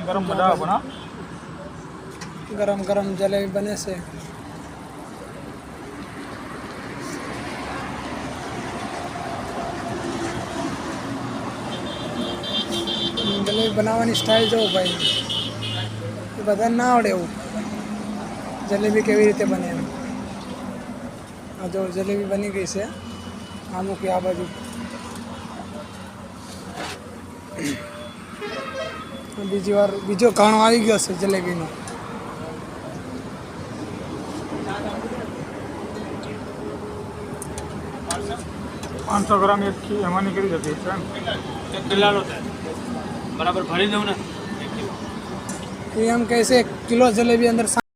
गरम बनाओ बना गरम गरम जलेबी बने से जलेबी बनावानी स्टाइल जो भाई बधाने ना आवड़े एवं जलेबी केवी रीते बने आ जो जलेबी बनी गई से आ मूकी आ बाजू बीजी वार बीजो काणो आई गयो छे जलेबीनो 500 ग्राम एक की एम निकली जती है किलो बराबर भरी दो ना एम कैसे किलो जलेबी अंदर